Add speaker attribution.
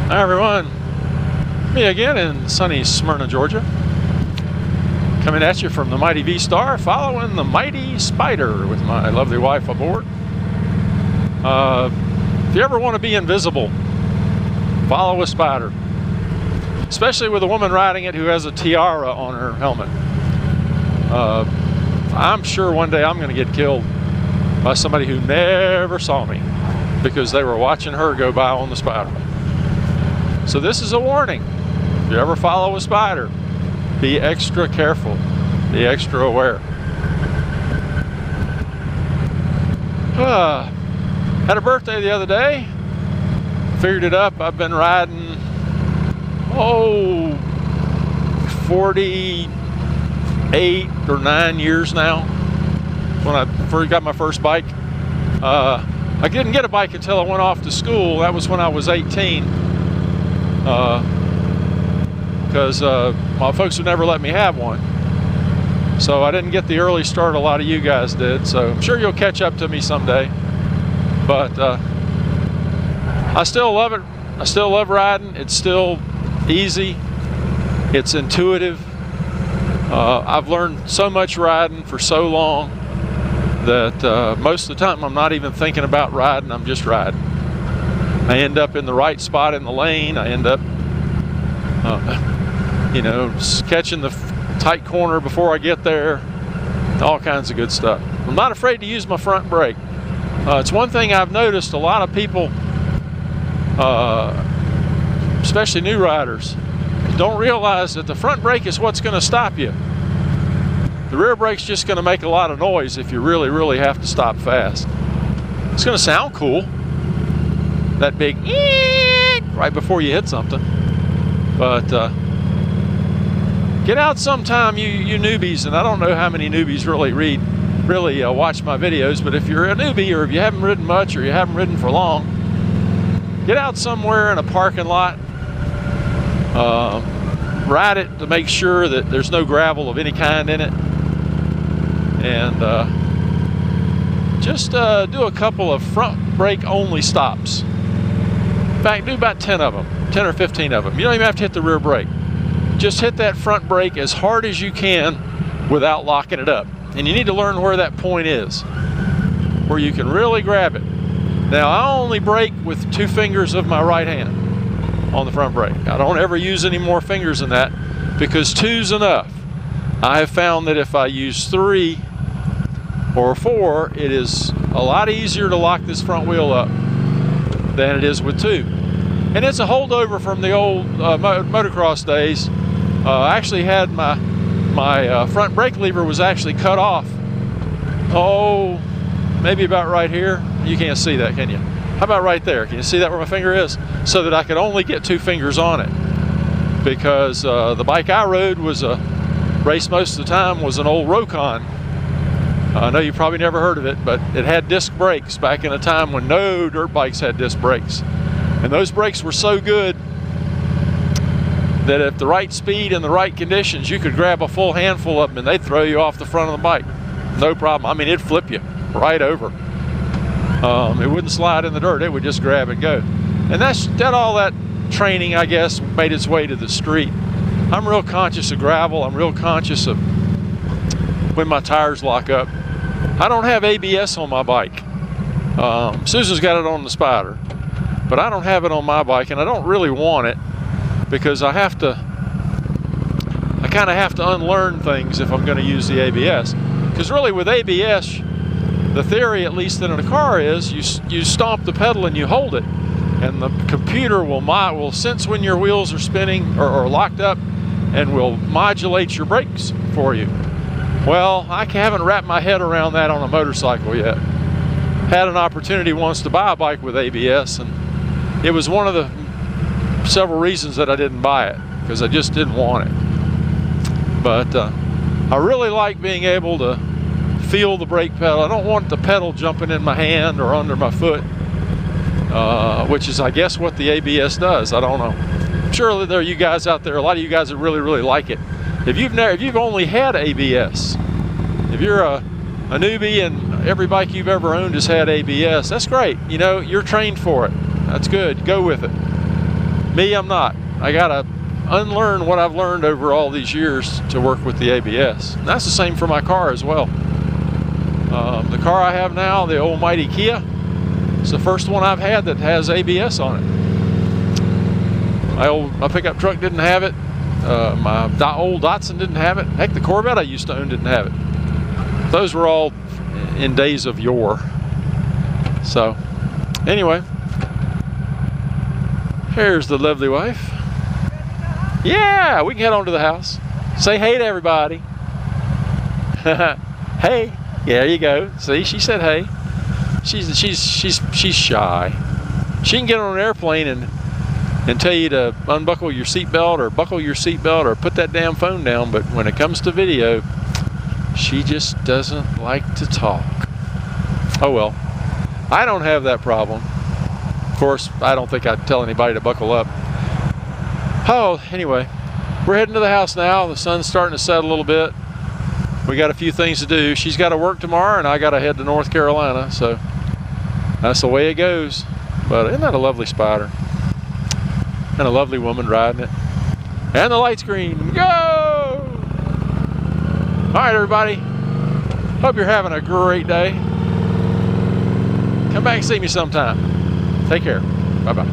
Speaker 1: Hi everyone, me again in sunny Smyrna, Georgia. Coming at you from the mighty V-Star, following the mighty Spider with my lovely wife aboard. If you ever want to be invisible, follow a Spider. Especially with a woman riding it who has a tiara on her helmet. I'm sure one day I'm going to get killed by somebody who never saw me because they were watching her go by on the Spider. So this is a warning. If you ever follow a Spider, be extra careful, be extra aware. Had a birthday the other day. Figured it up. I've been riding, 48 or 9 years now. When I first got my first bike. I didn't get a bike until I went off to school. That was when I was 18. Because my folks would never let me have one. So I didn't get the early start a lot of you guys did. So I'm sure you'll catch up to me someday. But I still love it. I still love riding. It's still easy. It's intuitive. I've learned so much riding for so long that most of the time I'm not even thinking about riding. I'm just riding. I end up in the right spot in the lane. I end up, catching the tight corner before I get there. All kinds of good stuff. I'm not afraid to use my front brake. It's one thing I've noticed a lot of people, especially new riders, don't realize that the front brake is what's going to stop you. The rear brake's just going to make a lot of noise if you really, really have to stop fast. It's going to sound cool. That big right before you hit something. But get out sometime, you newbies, and I don't know how many newbies really watch my videos, but if you're a newbie or if you haven't ridden much or you haven't ridden for long, get out somewhere in a parking lot, ride it to make sure that there's no gravel of any kind in it, and just do a couple of front brake only stops. In fact, do about 10 of them, 10 or 15 of them. You don't even have to hit the rear brake. Just hit that front brake as hard as you can without locking it up. And you need to learn where that point is, where you can really grab it. Now, I only brake with 2 fingers of my right hand on the front brake. I don't ever use any more fingers than that because 2's enough. I have found that if I use 3 or 4, it is a lot easier to lock this front wheel up than it is with 2. And it's a holdover from the old motocross days. I actually had my front brake lever was actually cut off. Oh, maybe about right here. You can't see that, can you? How about right there? Can you see that where my finger is? So that I could only get 2 fingers on it. Because the bike I rode was raced most of the time was an old Rokon. I know you probably never heard of it, but it had disc brakes back in a time when no dirt bikes had disc brakes. And those brakes were so good that at the right speed and the right conditions, you could grab a full handful of them and they'd throw you off the front of the bike. No problem. I mean, it'd flip you right over. It wouldn't slide in the dirt. It would just grab and go. And all that training, I guess, made its way to the street. I'm real conscious of gravel. I'm real conscious of when my tires lock up. I don't have ABS on my bike. Susan's got it on the Spider, but I don't have it on my bike, and I don't really want it because I kind of have to unlearn things if I'm going to use the ABS. Because really with ABS, the theory, at least in a car, is you stomp the pedal and you hold it, and the computer will sense when your wheels are spinning or locked up and will modulate your brakes for you. Well, I haven't wrapped my head around that on a motorcycle yet. Had an opportunity once to buy a bike with ABS, and it was one of the several reasons that I didn't buy it, because I just didn't want it. But I really like being able to feel the brake pedal. I don't want the pedal jumping in my hand or under my foot, which is, I guess, what the ABS does. I don't know. I'm sure there are you guys out there, a lot of you guys that really, really like it. If you've only had ABS, if you're a newbie and every bike you've ever owned has had ABS, that's great. You know, you're trained for it. That's good. Go with it. Me, I'm not. I gotta unlearn what I've learned over all these years to work with the ABS. And that's the same for my car as well. The car I have now, the almighty Kia, it's the first one I've had that has ABS on it. My pickup truck didn't have it. My old Datsun didn't have it. Heck, the Corvette I used to own didn't have it. Those were all in days of yore. So, anyway, here's the lovely wife. Yeah, we can head on to the house. Say hey to everybody. Hey, yeah, there you go. See, she said hey. She's shy. She can get on an airplane and tell you to unbuckle your seatbelt or buckle your seatbelt or put that damn phone down, but when it comes to video, she just doesn't like to talk. Oh well, I don't have that problem. Of course, I don't think I'd tell anybody to buckle up. Oh, anyway, we're heading to the house now. The sun's starting to set a little bit. We got a few things to do. She's got to work tomorrow, and I got to head to North Carolina, so that's the way it goes. But isn't that a lovely Spider? And a lovely woman riding it. And the light screen. Go! All right, everybody. Hope you're having a great day. Come back and see me sometime. Take care. Bye-bye.